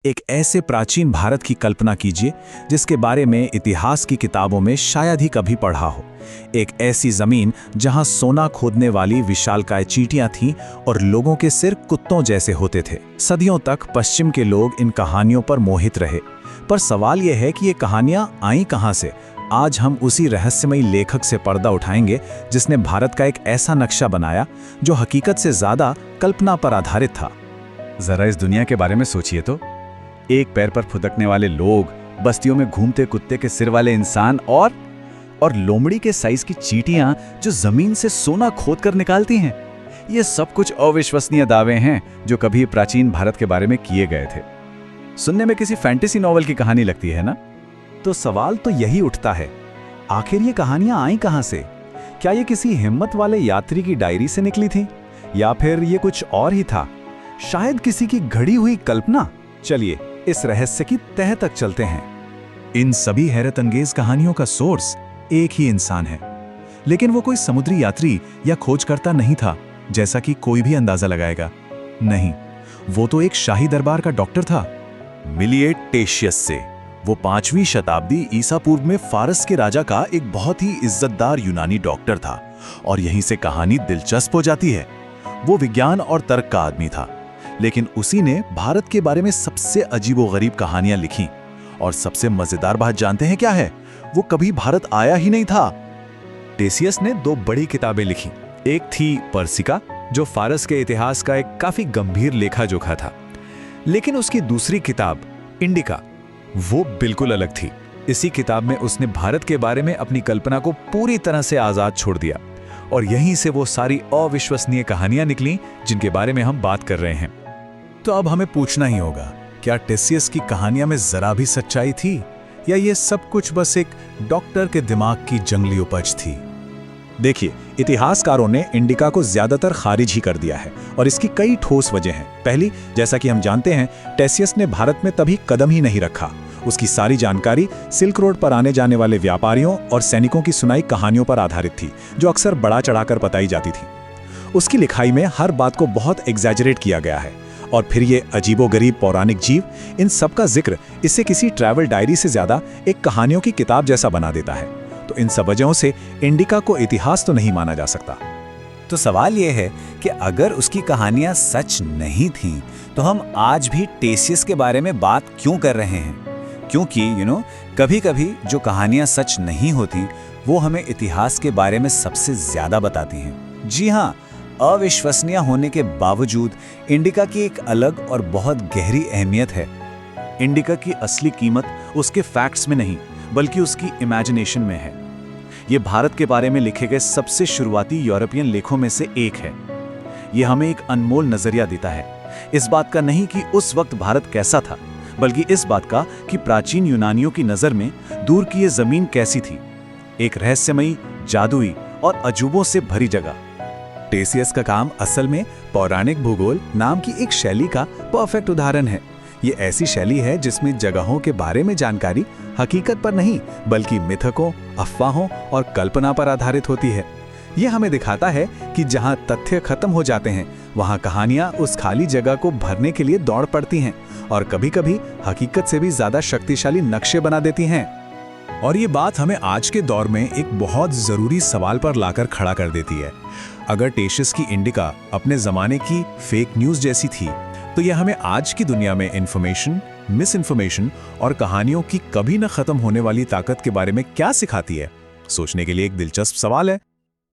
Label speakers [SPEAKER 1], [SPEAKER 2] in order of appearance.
[SPEAKER 1] एक ऐसे प्राचीन भारत की कल्पना कीजिए जिसके बारे में इतिहास की किताबों में शायद ही कभी पढ़ा हो। एक ऐसी जमीन जहां सोना खोदने वाली विशालकाय चींटियां थीं और लोगों के सिर कुत्तों जैसे होते थे। सदियों तक पश्चिम के लोग इन कहानियों पर मोहित रहे, पर सवाल यह है कि ये कहानियां आई कहां से। आज हम उसी रहस्यमयी लेखक से पर्दा उठाएंगे जिसने भारत का एक ऐसा नक्शा बनाया जो हकीकत से ज्यादा कल्पना पर आधारित था।
[SPEAKER 2] जरा इस दुनिया के बारे में सोचिए तो, एक पैर पर फुदकने वाले लोग, बस्तियों में घूमते कुत्ते के सिर वाले इंसान और लोमड़ी के साइज की चींटियां जो जमीन से सोना खोद कर निकालती हैं। ये सब कुछ अविश्वसनीय दावे हैं जो कभी प्राचीन भारत के बारे में किए गए थे। सुनने में किसी फैंटेसी नॉवल की कहानी लगती है ना?
[SPEAKER 1] तो सवाल तो यही उठता है, आखिर ये कहानियां आई कहां से? क्या ये किसी हिम्मत वाले यात्री की डायरी से निकली थी, या फिर ये कुछ और ही था, शायद किसी की घड़ी हुई कल्पना? चलिए इस रहस्य की तह तक चलते हैं। इन सभी हैरत अंगेज कहानियों का सोर्स एक ही इंसान है, लेकिन वो कोई समुद्री यात्री या खोजकर्ता नहीं था जैसा कि कोई भी अंदाजा लगाएगा। नहीं, वो तो एक शाही दरबार का डॉक्टर था। मिलिए टेशियस से। वो 5वीं शताब्दी ईसा पूर्व में फारस के राजा का एक बहुत ही इज्जतदार यूनानी डॉक्टर था, और यहीं से कहानी दिलचस्प हो जाती है। वो विज्ञान और तर्क का आदमी था, लेकिन उसी ने भारत के बारे में सबसे अजीबोगरीब कहानियां लिखी। और सबसे मजेदार बात जानते हैं क्या है? वो कभी भारत आया ही नहीं था।
[SPEAKER 2] टेशियस ने 2 बड़ी किताबें लिखी। एक थी पर्सिका, जो फारस के इतिहास का एक काफी गंभीर लेखा जोखा था, लेकिन उसकी दूसरी किताब इंडिका, वो बिल्कुल अलग थी। इसी किताब में उसने भारत के बारे में अपनी कल्पना को पूरी तरह से आजाद छोड़ दिया, और यहीं से वो सारी अविश्वसनीय कहानियां निकली जिनके बारे में हम बात कर रहे हैं।
[SPEAKER 1] तो अब हमें पूछना ही होगा, क्या टेशियस की कहानियां में जरा भी सच्चाई थी, या ये सब कुछ बस एक डॉक्टर के दिमाग की जंगली उपज थी? देखिए, इतिहासकारों ने इंडिका को ज्यादातर खारिज ही कर दिया है, और इसकी कई ठोस वजह हैं। पहली, जैसा कि हम जानते हैं, टेशियस ने भारत में तभी कदम ही नहीं रखा। उसकी सारी जानकारी सिल्क रोड पर आने जाने वाले व्यापारियों और सैनिकों की सुनाई कहानियों पर आधारित थी, जो अक्सर बड़ा चढ़ाकर बताई जाती थी। उसकी लिखाई में हर बात को बहुत एग्जैजरेट किया गया है, और फिर ये अजीबोगरीब पौराणिक जीव, इन सब का जिक्र इसे किसी ट्रैवल डायरी से ज्यादा एक कहानियों की किताब जैसा बना देता है। तो इन सब वजहों से इंडिका को इतिहास तो नहीं माना जा सकता।
[SPEAKER 3] तो सवाल यह है कि अगर उसकी कहानियां सच नहीं थीं, तो हम आज भी टेशियस के बारे में बात क्यों कर रहे हैं? क्योंकि कभी-कभी जो कहानियां सच नहीं होती, वो हमें इतिहास के बारे में सबसे ज्यादा बताती हैं। जी हाँ, अविश्वसनीय होने के बावजूद इंडिका की एक अलग और बहुत गहरी अहमियत है।
[SPEAKER 1] इंडिका की असली कीमत उसके फैक्ट्स में नहीं, बल्कि उसकी इमेजिनेशन में है। ये भारत के बारे में लिखे गए सबसे शुरुआती यूरोपियन लेखों में से एक है। ये हमें एक अनमोल नजरिया देता है, इस बात का नहीं कि उस वक्त भारत कैसा था, बल्कि इस बात का कि प्राचीन यूनानियों की नजर में दूर की ये जमीन कैसी थी। एक रहस्यमयी, जादुई और अजूबों से भरी जगह। टेशियस का काम असल में पौराणिक भूगोल नाम की एक शैली का परफेक्ट उदाहरण है। ये ऐसी शैली है जिसमें जगहों के बारे में जानकारी हकीकत पर नहीं, बल्कि मिथकों, अफवाहों और कल्पना पर आधारित होती है। ये हमें दिखाता है कि जहां तथ्य खत्म हो जाते हैं, वहां कहानियां उस खाली जगह को भरने के लिए दौड़ पड़ती हैं, और कभी-कभी हकीकत से भी ज्यादा शक्तिशाली नक्शे बना देती हैं। और ये बात हमें आज के दौर में एक बहुत जरूरी सवाल पर लाकर खड़ा कर देती है। अगर टेशियस की इंडिका अपने जमाने की फेक न्यूज जैसी थी, तो यह हमें आज की दुनिया में इंफॉर्मेशन, मिस इन्फॉर्मेशन और कहानियों की कभी न खत्म होने वाली ताकत के बारे में क्या सिखाती है? सोचने के लिए एक दिलचस्प सवाल है।